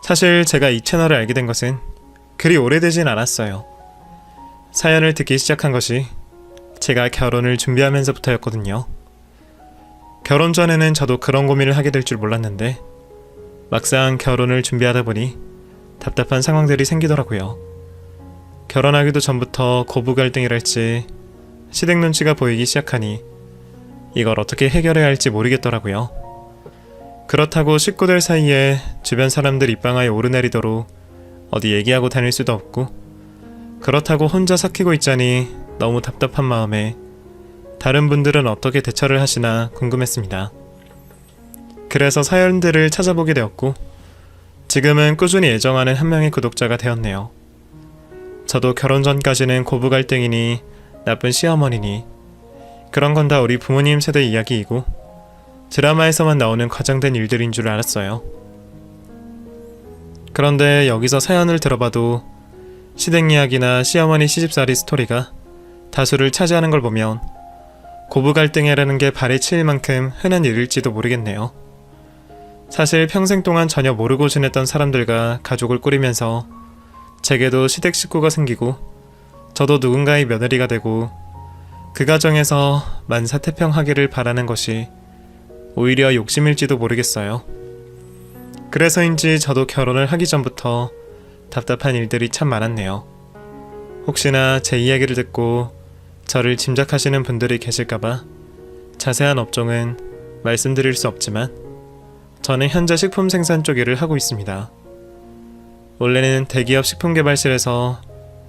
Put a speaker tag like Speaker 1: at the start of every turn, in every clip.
Speaker 1: 사실 제가 이 채널을 알게 된 것은 그리 오래되진 않았어요. 사연을 듣기 시작한 것이 제가 결혼을 준비하면서부터였거든요. 결혼 전에는 저도 그런 고민을 하게 될 줄 몰랐는데 막상 결혼을 준비하다 보니 답답한 상황들이 생기더라고요. 결혼하기도 전부터 고부 갈등이랄지 시댁 눈치가 보이기 시작하니 이걸 어떻게 해결해야 할지 모르겠더라고요. 그렇다고 식구들 사이에 주변 사람들 입방아에 오르내리도록 어디 얘기하고 다닐 수도 없고, 그렇다고 혼자 삭히고 있자니 너무 답답한 마음에 다른 분들은 어떻게 대처를 하시나 궁금했습니다. 그래서 사연들을 찾아보게 되었고 지금은 꾸준히 애정하는 한 명의 구독자가 되었네요. 저도 결혼 전까지는 고부 갈등이니 나쁜 시어머니니 그런 건 다 우리 부모님 세대 이야기이고 드라마에서만 나오는 과장된 일들인 줄 알았어요. 그런데 여기서 사연을 들어봐도 시댁 이야기나 시어머니 시집살이 스토리가 다수를 차지하는 걸 보면 고부 갈등이라는 게 발에 치일 만큼 흔한 일일지도 모르겠네요. 사실 평생 동안 전혀 모르고 지냈던 사람들과 가족을 꾸리면서 제게도 시댁 식구가 생기고 저도 누군가의 며느리가 되고 그 가정에서 만사태평하기를 바라는 것이 오히려 욕심일지도 모르겠어요. 그래서인지 저도 결혼을 하기 전부터 답답한 일들이 참 많았네요. 혹시나 제 이야기를 듣고 저를 짐작하시는 분들이 계실까봐 자세한 업종은 말씀드릴 수 없지만 저는 현재 식품 생산 쪽 일을 하고 있습니다. 원래는 대기업 식품개발실에서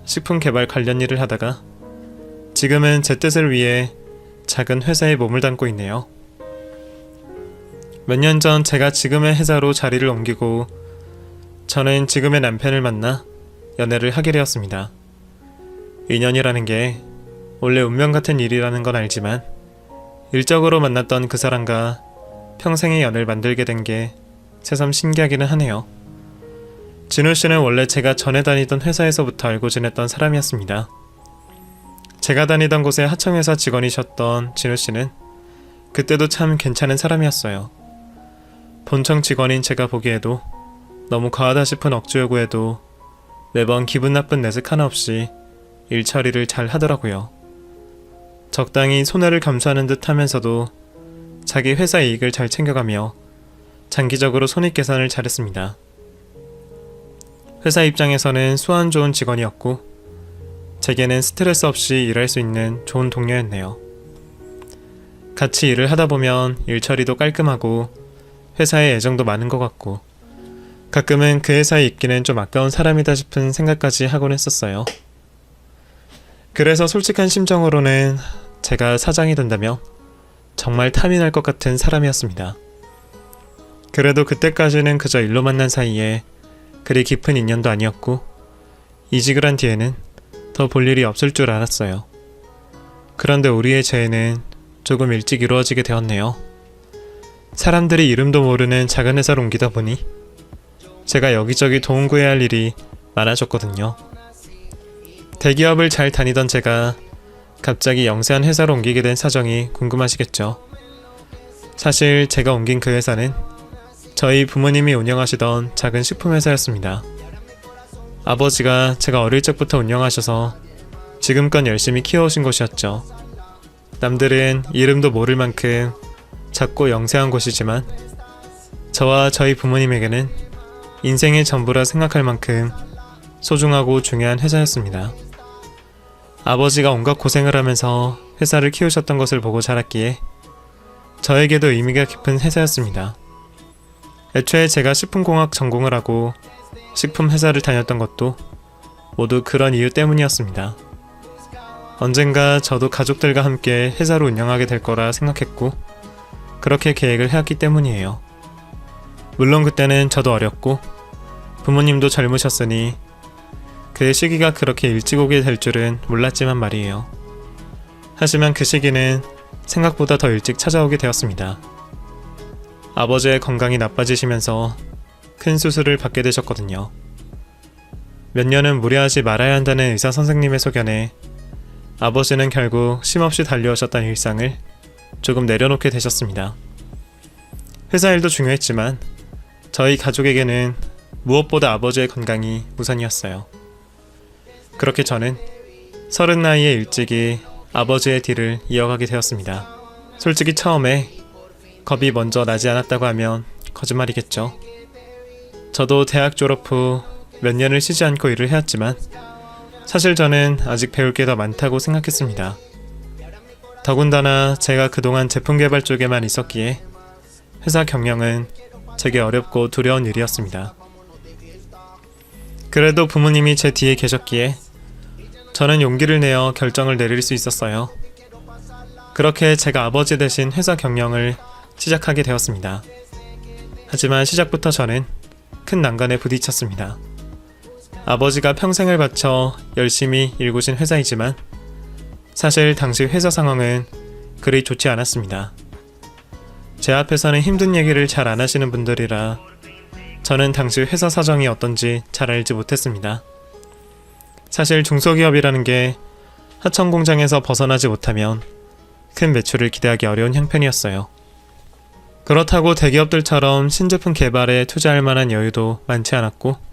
Speaker 1: 식품개발 관련 일을 하다가 지금은 제 뜻을 위해 작은 회사에 몸을 담고 있네요. 몇 년 전 제가 지금의 회사로 자리를 옮기고 저는 지금의 남편을 만나 연애를 하게 되었습니다. 인연이라는 게 원래 운명 같은 일이라는 건 알지만 일적으로 만났던 그 사람과 평생의 연을 만들게 된 게 새삼 신기하기는 하네요. 진우 씨는 원래 제가 전에 다니던 회사에서부터 알고 지냈던 사람이었습니다. 제가 다니던 곳의 하청회사 직원이셨던 진우 씨는 그때도 참 괜찮은 사람이었어요. 본청 직원인 제가 보기에도 너무 과하다 싶은 억지 요구에도 매번 기분 나쁜 내색 하나 없이 일 처리를 잘 하더라고요. 적당히 손해를 감수하는 듯 하면서도 자기 회사 이익을 잘 챙겨가며 장기적으로 손익 계산을 잘했습니다. 회사 입장에서는 수완 좋은 직원이었고 제게는 스트레스 없이 일할 수 있는 좋은 동료였네요. 같이 일을 하다 보면 일 처리도 깔끔하고 회사에 애정도 많은 것 같고 가끔은 그 회사에 있기는 좀 아까운 사람이다 싶은 생각까지 하곤 했었어요. 그래서 솔직한 심정으로는 제가 사장이 된다면 정말 탐이 날 것 같은 사람이었습니다. 그래도 그때까지는 그저 일로 만난 사이에 그리 깊은 인연도 아니었고 이직을 한 뒤에는 더 볼 일이 없을 줄 알았어요. 그런데 우리의 재회는 조금 일찍 이루어지게 되었네요. 사람들이 이름도 모르는 작은 회사로 옮기다 보니 제가 여기저기 도움 구해야 할 일이 많아졌거든요. 대기업을 잘 다니던 제가 갑자기 영세한 회사로 옮기게 된 사정이 궁금하시겠죠. 사실 제가 옮긴 그 회사는 저희 부모님이 운영하시던 작은 식품회사였습니다. 아버지가 제가 어릴 적부터 운영하셔서 지금껏 열심히 키워오신 곳이었죠. 남들은 이름도 모를 만큼 작고 영세한 곳이지만 저와 저희 부모님에게는 인생의 전부라 생각할 만큼 소중하고 중요한 회사였습니다. 아버지가 온갖 고생을 하면서 회사를 키우셨던 것을 보고 자랐기에 저에게도 의미가 깊은 회사였습니다. 애초에 제가 식품공학 전공을 하고 식품회사를 다녔던 것도 모두 그런 이유 때문이었습니다. 언젠가 저도 가족들과 함께 회사를 운영하게 될 거라 생각했고 그렇게 계획을 해왔기 때문이에요. 물론 그때는 저도 어렸고 부모님도 젊으셨으니 그 시기가 그렇게 일찍 오게 될 줄은 몰랐지만 말이에요. 하지만 그 시기는 생각보다 더 일찍 찾아오게 되었습니다. 아버지의 건강이 나빠지시면서 큰 수술을 받게 되셨거든요. 몇 년은 무리하지 말아야 한다는 의사 선생님의 소견에 아버지는 결국 쉼없이 달려오셨던 일상을 조금 내려놓게 되셨습니다. 회사 일도 중요했지만 저희 가족에게는 무엇보다 아버지의 건강이 우선이었어요. 그렇게 저는 30 나이에 일찍이 아버지의 뒤를 이어가게 되었습니다. 솔직히 처음에 겁이 먼저 나지 않았다고 하면 거짓말이겠죠. 저도 대학 졸업 후 몇 년을 쉬지 않고 일을 해왔지만 사실 저는 아직 배울 게 더 많다고 생각했습니다. 더군다나 제가 그동안 제품 개발 쪽에만 있었기에 회사 경영은 제게 어렵고 두려운 일이었습니다. 그래도 부모님이 제 뒤에 계셨기에 저는 용기를 내어 결정을 내릴 수 있었어요. 그렇게 제가 아버지 대신 회사 경영을 시작하게 되었습니다. 하지만 시작부터 저는 큰 난관에 부딪혔습니다. 아버지가 평생을 바쳐 열심히 일구신 회사이지만 사실 당시 회사 상황은 그리 좋지 않았습니다. 제 앞에서는 힘든 얘기를 잘 안 하시는 분들이라 저는 당시 회사 사정이 어떤지 잘 알지 못했습니다. 사실 중소기업이라는 게 하청 공장에서 벗어나지 못하면 큰 매출을 기대하기 어려운 형편이었어요. 그렇다고 대기업들처럼 신제품 개발에 투자할 만한 여유도 많지 않았고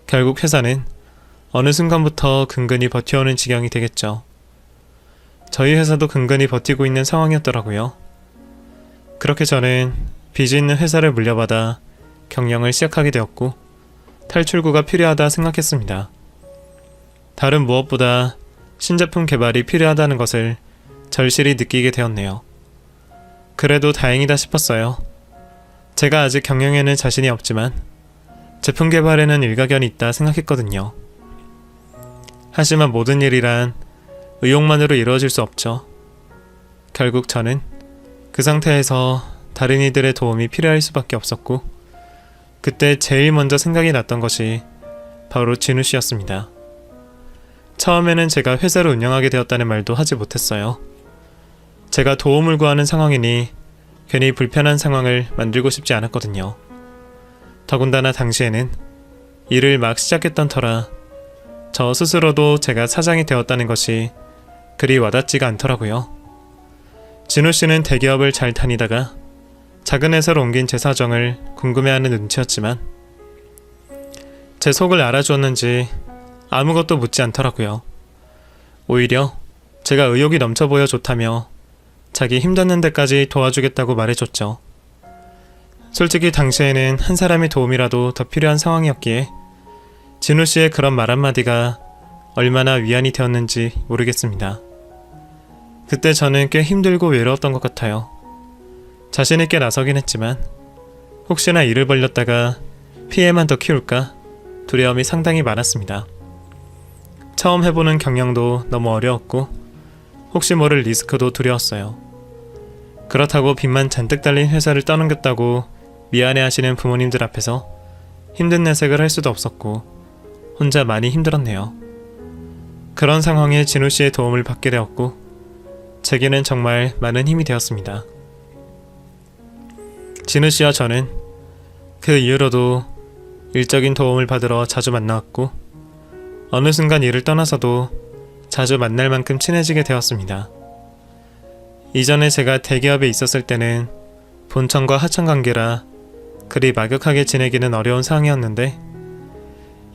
Speaker 1: 결국 회사는 어느 순간부터 근근히 버텨오는 지경이 되겠죠. 저희 회사도 근근히 버티고 있는 상황이었더라고요. 그렇게 저는 빚이 있는 회사를 물려받아 경영을 시작하게 되었고 탈출구가 필요하다 생각했습니다. 다른 무엇보다 신제품 개발이 필요하다는 것을 절실히 느끼게 되었네요. 그래도 다행이다 싶었어요. 제가 아직 경영에는 자신이 없지만 제품 개발에는 일가견이 있다 생각했거든요. 하지만 모든 일이란 의욕만으로 이루어질 수 없죠. 결국 저는 그 상태에서 다른 이들의 도움이 필요할 수밖에 없었고 그때 제일 먼저 생각이 났던 것이 바로 진우 씨였습니다. 처음에는 제가 회사를 운영하게 되었다는 말도 하지 못했어요. 제가 도움을 구하는 상황이니 괜히 불편한 상황을 만들고 싶지 않았거든요. 더군다나 당시에는 일을 막 시작했던 터라 저 스스로도 제가 사장이 되었다는 것이 그리 와닿지가 않더라고요. 진우 씨는 대기업을 잘 다니다가 작은 회사로 옮긴 제 사정을 궁금해하는 눈치였지만 제 속을 알아주었는지 아무것도 묻지 않더라고요. 오히려 제가 의욕이 넘쳐 보여 좋다며 자기 힘닿는 데까지 도와주겠다고 말해줬죠. 솔직히 당시에는 한 사람의 도움이라도 더 필요한 상황이었기에 진우 씨의 그런 말 한마디가 얼마나 위안이 되었는지 모르겠습니다. 그때 저는 꽤 힘들고 외로웠던 것 같아요. 자신있게 나서긴 했지만 혹시나 일을 벌렸다가 피해만 더 키울까 두려움이 상당히 많았습니다. 처음 해보는 경영도 너무 어려웠고 혹시 모를 리스크도 두려웠어요. 그렇다고 빚만 잔뜩 달린 회사를 떠넘겼다고 미안해하시는 부모님들 앞에서 힘든 내색을 할 수도 없었고 혼자 많이 힘들었네요. 그런 상황에 진우 씨의 도움을 받게 되었고 제게는 정말 많은 힘이 되었습니다. 진우 씨와 저는 그 이후로도 일적인 도움을 받으러 자주 만나왔고 어느 순간 이를 떠나서도 자주 만날 만큼 친해지게 되었습니다. 이전에 제가 대기업에 있었을 때는 본청과 하청 관계라 그리 막역하게 지내기는 어려운 상황이었는데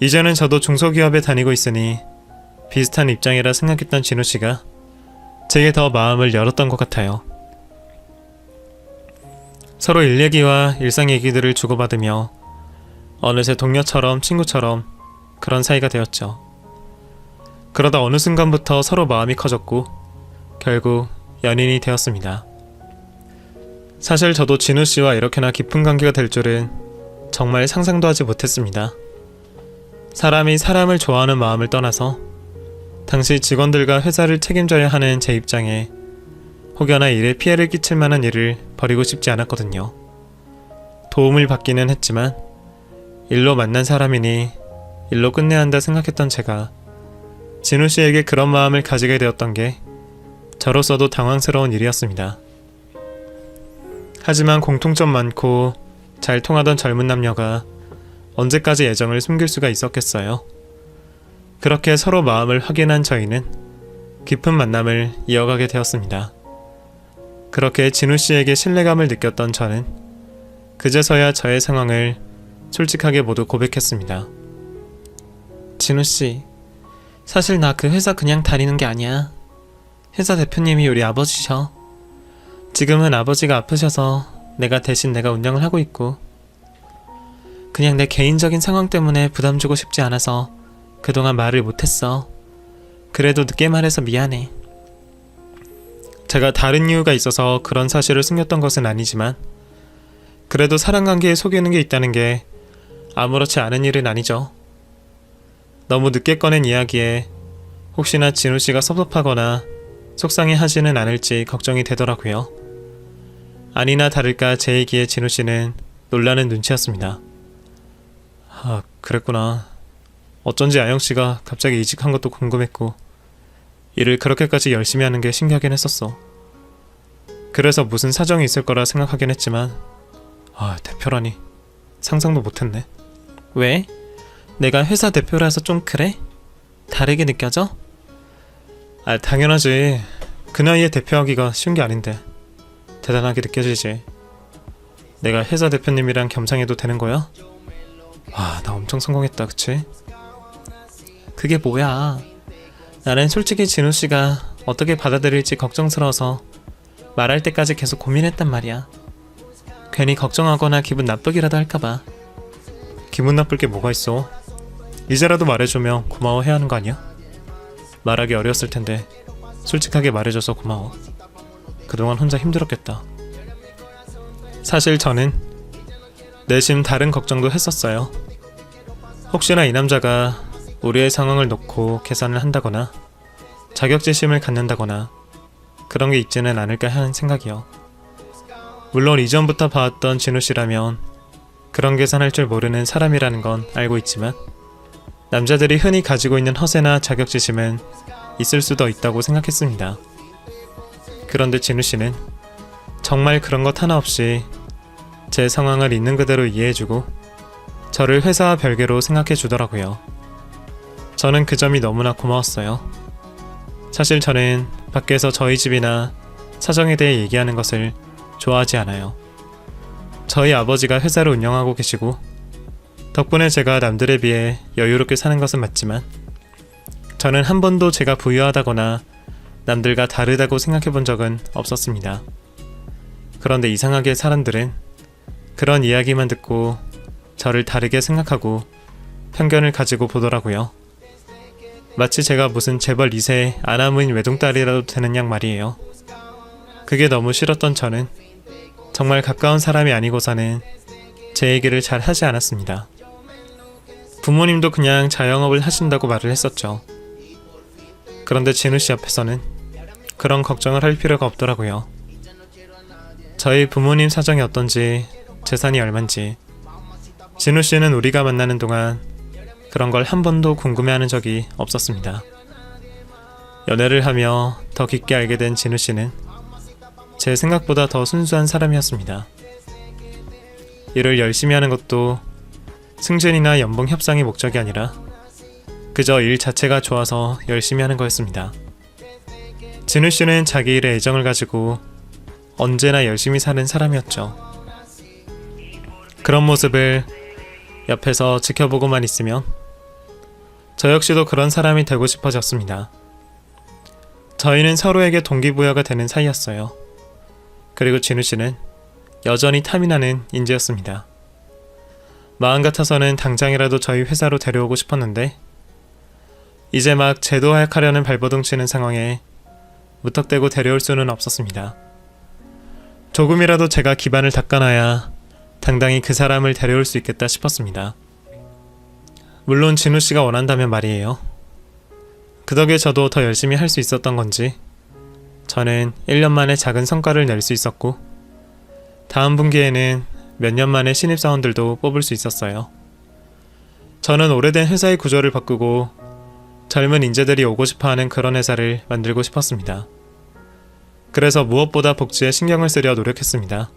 Speaker 1: 이제는 저도 중소기업에 다니고 있으니 비슷한 입장이라 생각했던 진우 씨가 제게 더 마음을 열었던 것 같아요. 서로 일 얘기와 일상 얘기들을 주고받으며 어느새 동료처럼 친구처럼 그런 사이가 되었죠. 그러다 어느 순간부터 서로 마음이 커졌고 결국 연인이 되었습니다. 사실 저도 진우 씨와 이렇게나 깊은 관계가 될 줄은 정말 상상도 하지 못했습니다. 사람이 사람을 좋아하는 마음을 떠나서 당시 직원들과 회사를 책임져야 하는 제 입장에 혹여나 일에 피해를 끼칠 만한 일을 벌이고 싶지 않았거든요. 도움을 받기는 했지만 일로 만난 사람이니 일로 끝내야 한다 생각했던 제가 진우 씨에게 그런 마음을 가지게 되었던 게 저로서도 당황스러운 일이었습니다. 하지만 공통점 많고 잘 통하던 젊은 남녀가 언제까지 애정을 숨길 수가 있었겠어요. 그렇게 서로 마음을 확인한 저희는 깊은 만남을 이어가게 되었습니다. 그렇게 진우 씨에게 신뢰감을 느꼈던 저는 그제서야 저의 상황을 솔직하게 모두 고백했습니다. 진우씨, 사실 나 그 회사 그냥 다니는 게 아니야. 회사 대표님이 우리 아버지셔. 지금은 아버지가 아프셔서 내가 운영을 하고 있고, 그냥 내 개인적인 상황 때문에 부담 주고 싶지 않아서 그동안 말을 못했어. 그래도 늦게 말해서 미안해. 제가 다른 이유가 있어서 그런 사실을 숨겼던 것은 아니지만, 그래도 사람 관계에 속이는 게 있다는 게 아무렇지 않은 일은 아니죠. 너무 늦게 꺼낸 이야기에 혹시나 진우씨가 섭섭하거나 속상해 하지는 않을지 걱정이 되더라고요. 아니나 다를까 제 얘기에 진우씨는 놀라는 눈치였습니다. 아, 그랬구나. 어쩐지 아영씨가 갑자기 이직한 것도 궁금했고, 일을 그렇게까지 열심히 하는 게 신기하긴 했었어. 그래서 무슨 사정이 있을 거라 생각하긴 했지만, 대표라니 상상도 못했네. 왜? 내가 회사 대표라서 좀 그래? 다르게 느껴져? 당연하지. 그 나이에 대표하기가 쉬운 게 아닌데 대단하게 느껴지지. 내가 회사 대표님이랑 겸상해도 되는 거야? 나 엄청 성공했다, 그치? 그게 뭐야. 나는 솔직히 진우씨가 어떻게 받아들일지 걱정스러워서 말할 때까지 계속 고민했단 말이야. 괜히 걱정하거나 기분 나쁘기라도 할까봐. 기분 나쁠 게 뭐가 있어. 이제라도 말해주면 고마워해야 하는 거 아니야? 말하기 어려웠을 텐데 솔직하게 말해줘서 고마워. 그동안 혼자 힘들었겠다. 사실 저는 내심 다른 걱정도 했었어요. 혹시나 이 남자가 우리의 상황을 놓고 계산을 한다거나 자격지심을 갖는다거나 그런 게 있지는 않을까 하는 생각이요. 물론 이전부터 봐왔던 진우씨라면 그런 계산할 줄 모르는 사람이라는 건 알고 있지만, 남자들이 흔히 가지고 있는 허세나 자격지심은 있을 수도 있다고 생각했습니다. 그런데 진우씨는 정말 그런 것 하나 없이 제 상황을 있는 그대로 이해해주고 저를 회사와 별개로 생각해 주더라고요. 저는 그 점이 너무나 고마웠어요. 사실 저는 밖에서 저희 집이나 사정에 대해 얘기하는 것을 좋아하지 않아요. 저희 아버지가 회사를 운영하고 계시고 덕분에 제가 남들에 비해 여유롭게 사는 것은 맞지만, 저는 한 번도 제가 부유하다거나 남들과 다르다고 생각해 본 적은 없었습니다. 그런데 이상하게 사람들은 그런 이야기만 듣고 저를 다르게 생각하고 편견을 가지고 보더라고요. 마치 제가 무슨 재벌 2세 아나무인 외동딸이라도 되는 양 말이에요. 그게 너무 싫었던 저는 정말 가까운 사람이 아니고서는 제 얘기를 잘 하지 않았습니다. 부모님도 그냥 자영업을 하신다고 말을 했었죠. 그런데 진우씨 앞에서는 그런 걱정을 할 필요가 없더라고요. 저희 부모님 사정이 어떤지, 재산이 얼만지, 진우씨는 우리가 만나는 동안 그런 걸 한 번도 궁금해하는 적이 없었습니다. 연애를 하며 더 깊게 알게 된 진우씨는 제 생각보다 더 순수한 사람이었습니다. 일을 열심히 하는 것도 승진이나 연봉 협상이 목적이 아니라 그저 일 자체가 좋아서 열심히 하는 거였습니다. 진우씨는 자기 일에 애정을 가지고 언제나 열심히 사는 사람이었죠. 그런 모습을 옆에서 지켜보고만 있으면 저 역시도 그런 사람이 되고 싶어졌습니다. 저희는 서로에게 동기부여가 되는 사이였어요. 그리고 진우씨는 여전히 탐이 나는 인재였습니다. 마음 같아서는 당장이라도 저희 회사로 데려오고 싶었는데, 이제 막 제도화하려는 발버둥 치는 상황에 무턱대고 데려올 수는 없었습니다. 조금이라도 제가 기반을 닦아놔야 당당히 그 사람을 데려올 수 있겠다 싶었습니다. 물론 진우씨가 원한다면 말이에요. 그 덕에 저도 더 열심히 할 수 있었던 건지 저는 1년 만에 작은 성과를 낼 수 있었고, 다음 분기에는 몇 년 만에 신입사원들도 뽑을 수 있었어요. 저는 오래된 회사의 구조를 바꾸고 젊은 인재들이 오고 싶어하는 그런 회사를 만들고 싶었습니다. 그래서 무엇보다 복지에 신경을 쓰려 노력했습니다.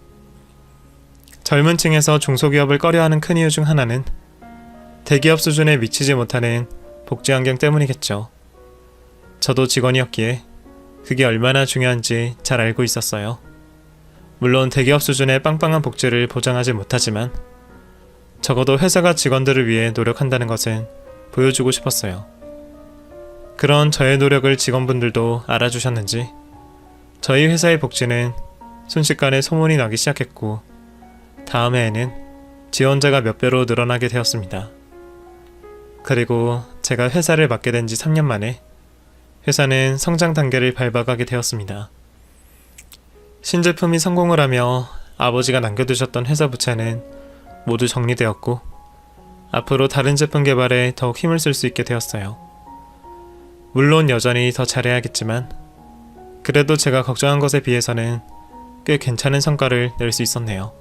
Speaker 1: 젊은 층에서 중소기업을 꺼려하는 큰 이유 중 하나는 대기업 수준에 미치지 못하는 복지 환경 때문이겠죠. 저도 직원이었기에 그게 얼마나 중요한지 잘 알고 있었어요. 물론 대기업 수준의 빵빵한 복지를 보장하지 못하지만 적어도 회사가 직원들을 위해 노력한다는 것은 보여주고 싶었어요. 그런 저의 노력을 직원분들도 알아주셨는지 저희 회사의 복지는 순식간에 소문이 나기 시작했고 다음 해에는 지원자가 몇 배로 늘어나게 되었습니다. 그리고 제가 회사를 맡게 된 지 3년 만에 회사는 성장 단계를 밟아가게 되었습니다. 신제품이 성공을 하며 아버지가 남겨두셨던 회사 부채는 모두 정리되었고 앞으로 다른 제품 개발에 더욱 힘을 쓸 수 있게 되었어요. 물론 여전히 더 잘해야겠지만 그래도 제가 걱정한 것에 비해서는 꽤 괜찮은 성과를 낼 수 있었네요.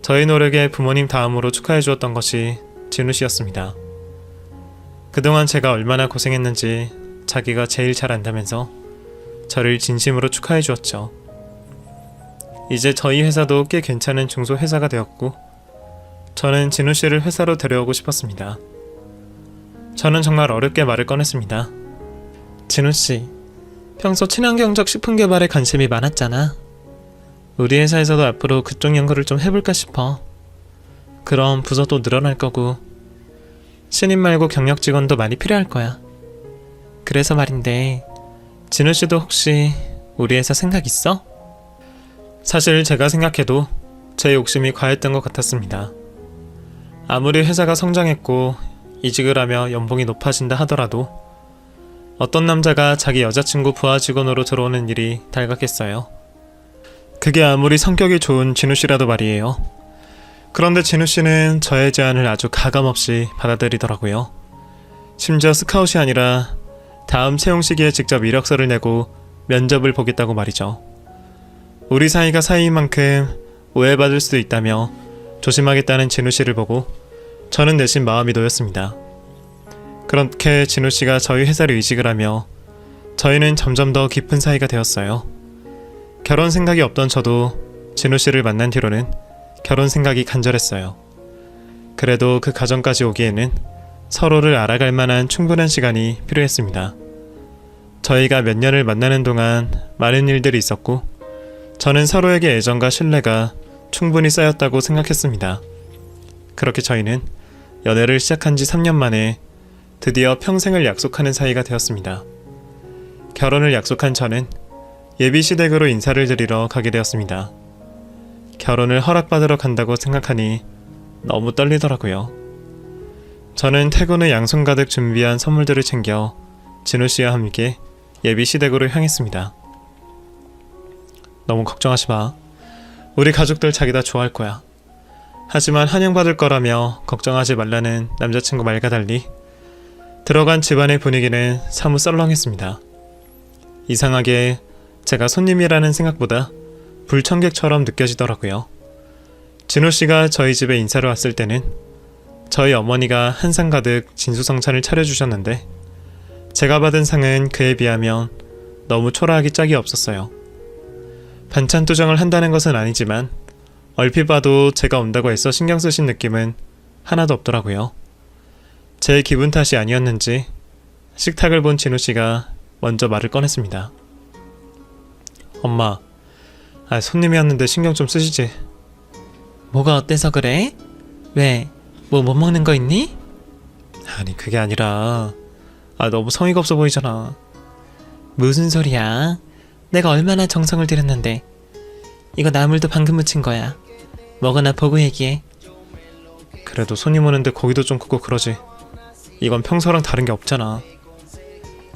Speaker 1: 저희 노력에 부모님 다음으로 축하해 주었던 것이 진우 씨였습니다. 그동안 제가 얼마나 고생했는지 자기가 제일 잘 안다면서 저를 진심으로 축하해 주었죠. 이제 저희 회사도 꽤 괜찮은 중소회사가 되었고 저는 진우 씨를 회사로 데려오고 싶었습니다. 저는 정말 어렵게 말을 꺼냈습니다. 진우 씨, 평소 친환경적 식품 개발에 관심이 많았잖아. 우리 회사에서도 앞으로 그쪽 연구를 좀 해볼까 싶어. 그럼 부서도 늘어날 거고 신입 말고 경력 직원도 많이 필요할 거야. 그래서 말인데 진우 씨도 혹시 우리 회사 생각 있어? 사실 제가 생각해도 제 욕심이 과했던 것 같았습니다. 아무리 회사가 성장했고 이직을 하며 연봉이 높아진다 하더라도 어떤 남자가 자기 여자친구 부하 직원으로 들어오는 일이 달갑겠어요. 그게 아무리 성격이 좋은 진우 씨라도 말이에요. 그런데 진우 씨는 저의 제안을 아주 가감없이 받아들이더라고요. 심지어 스카웃이 아니라 다음 채용 시기에 직접 이력서를 내고 면접을 보겠다고 말이죠. 우리 사이가 사이인 만큼 오해받을 수도 있다며 조심하겠다는 진우 씨를 보고 저는 내심 마음이 놓였습니다. 그렇게 진우 씨가 저희 회사를 이직을 하며 저희는 점점 더 깊은 사이가 되었어요. 결혼 생각이 없던 저도 진우 씨를 만난 뒤로는 결혼 생각이 간절했어요. 그래도 그 과정까지 오기에는 서로를 알아갈 만한 충분한 시간이 필요했습니다. 저희가 몇 년을 만나는 동안 많은 일들이 있었고 저는 서로에게 애정과 신뢰가 충분히 쌓였다고 생각했습니다. 그렇게 저희는 연애를 시작한 지 3년 만에 드디어 평생을 약속하는 사이가 되었습니다. 결혼을 약속한 저는 예비 시댁으로 인사를 드리러 가게 되었습니다. 결혼을 허락받으러 간다고 생각하니 너무 떨리더라고요. 저는 퇴근 후 양손 가득 준비한 선물들을 챙겨 진우 씨와 함께 예비 시댁으로 향했습니다. 너무 걱정하지 마. 우리 가족들 자기 다 좋아할 거야. 하지만 환영받을 거라며 걱정하지 말라는 남자친구 말과 달리 들어간 집안의 분위기는 사뭇 썰렁했습니다. 이상하게 제가 손님이라는 생각보다 불청객처럼 느껴지더라고요. 진우 씨가 저희 집에 인사를 왔을 때는 저희 어머니가 한 상 가득 진수성찬을 차려주셨는데 제가 받은 상은 그에 비하면 너무 초라하기 짝이 없었어요. 반찬 투정을 한다는 것은 아니지만 얼핏 봐도 제가 온다고 애써 신경 쓰신 느낌은 하나도 없더라고요. 제 기분 탓이 아니었는지 식탁을 본 진우 씨가 먼저 말을 꺼냈습니다. 엄마, 손님이 왔는데 신경 좀 쓰시지. 뭐가 어때서 그래? 왜? 뭐 못 먹는 거 있니? 아니 그게 아니라 너무 성의가 없어 보이잖아. 무슨 소리야? 내가 얼마나 정성을 들였는데. 이거 나물도 방금 무친 거야. 먹으나 보고 얘기해. 그래도 손님 오는데 고기도 좀 굽고 그러지. 이건 평소랑 다른 게 없잖아.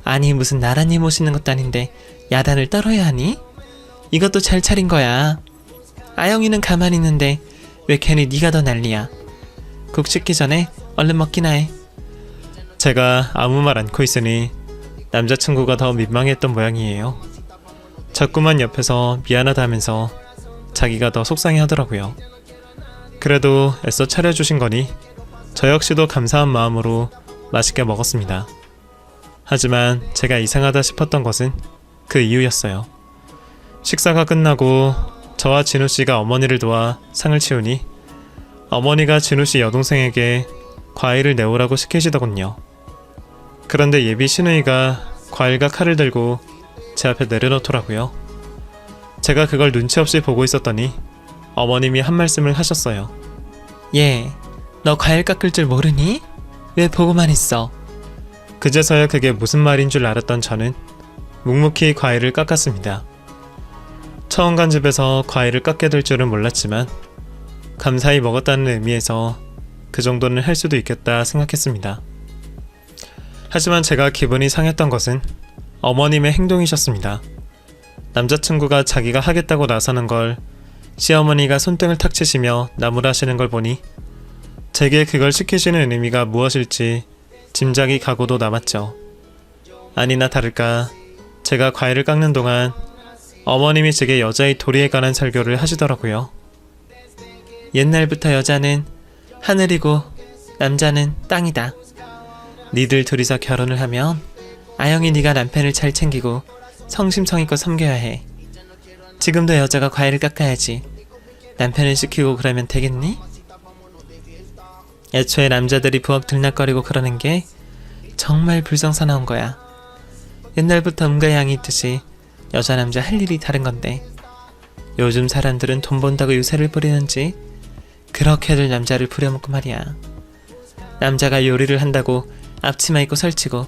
Speaker 1: 아니 무슨 나라님 오시는 것도 아닌데 야단을 떨어야 하니? 이것도 잘 차린 거야. 아영이는 가만히 있는데 왜 괜히 네가 더 난리야. 국 식기 전에 얼른 먹기나 해. 제가 아무 말 않고 있으니 남자친구가 더 민망했던 모양이에요. 자꾸만 옆에서 미안하다면서 자기가 더 속상해 하더라고요. 그래도 애써 차려주신 거니 저 역시도 감사한 마음으로 맛있게 먹었습니다. 하지만 제가 이상하다 싶었던 것은 그 이유였어요. 식사가 끝나고 저와 진우 씨가 어머니를 도와 상을 치우니 어머니가 진우 씨 여동생에게 과일을 내오라고 시키시더군요. 그런데 예비 시누이가 과일과 칼을 들고 제 앞에 내려놓더라고요. 제가 그걸 눈치 없이 보고 있었더니 어머님이 한 말씀을 하셨어요. 얘, 너 과일 깎을 줄 모르니? 왜 보고만 있어? 그제서야 그게 무슨 말인 줄 알았던 저는 묵묵히 과일을 깎았습니다. 처음 간 집에서 과일을 깎게 될 줄은 몰랐지만 감사히 먹었다는 의미에서 그 정도는 할 수도 있겠다 생각했습니다. 하지만 제가 기분이 상했던 것은 어머님의 행동이셨습니다. 남자친구가 자기가 하겠다고 나서는 걸 시어머니가 손등을 탁 치시며 나무라시는 걸 보니 제게 그걸 시키시는 의미가 무엇일지 짐작이 가고도 남았죠. 아니나 다를까 제가 과일을 깎는 동안 어머님이 제게 여자의 도리에 관한 설교를 하시더라고요. 옛날부터 여자는 하늘이고 남자는 땅이다. 니들 둘이서 결혼을 하면 아영이 네가 남편을 잘 챙기고 성심성의껏 섬겨야 해. 지금도 여자가 과일을 깎아야지. 남편을 시키고 그러면 되겠니? 애초에 남자들이 부엌 들락거리고 그러는 게 정말 불성사나운 거야. 옛날부터 음가양이 있듯이 여자 남자 할 일이 다른 건데 요즘 사람들은 돈 번다고 유세를 부리는지 그렇게들 남자를 부려먹고 말이야. 남자가 요리를 한다고 앞치마 입고 설치고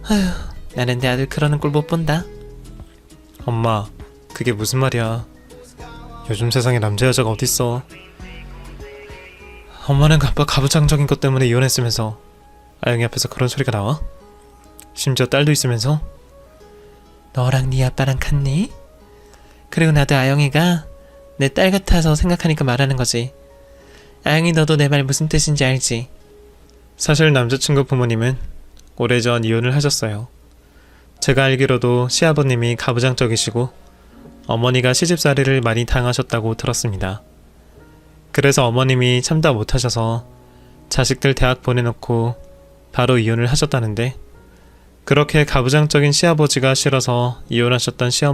Speaker 1: 아휴 나는 내 아들 그러는 꼴 못 본다. 엄마 그게 무슨 말이야. 요즘 세상에 남자 여자가 어딨어. 엄마는 아빠 가부장적인 것 때문에 이혼했으면서 아영이 앞에서 그런 소리가 나와? 심지어 딸도 있으면서? 너랑 네 아빠랑 같니? 그리고 나도 아영이가 내 딸 같아서 생각하니까 말하는 거지. 아영이 너도 내 말 무슨 뜻인지 알지? 사실 남자친구 부모님은 오래전 이혼을 하셨어요. 제가 알기로도 시아버님이 가부장적이시고 어머니가 시집살이를 많이 당하셨다고 들었습니다. 그래서 어머님이 참다 못하셔서 자식들 대학 보내놓고 바로 이혼을 하셨다는데 그렇게 가부장적인 시아버지가 싫어서 이혼하셨던 시어머니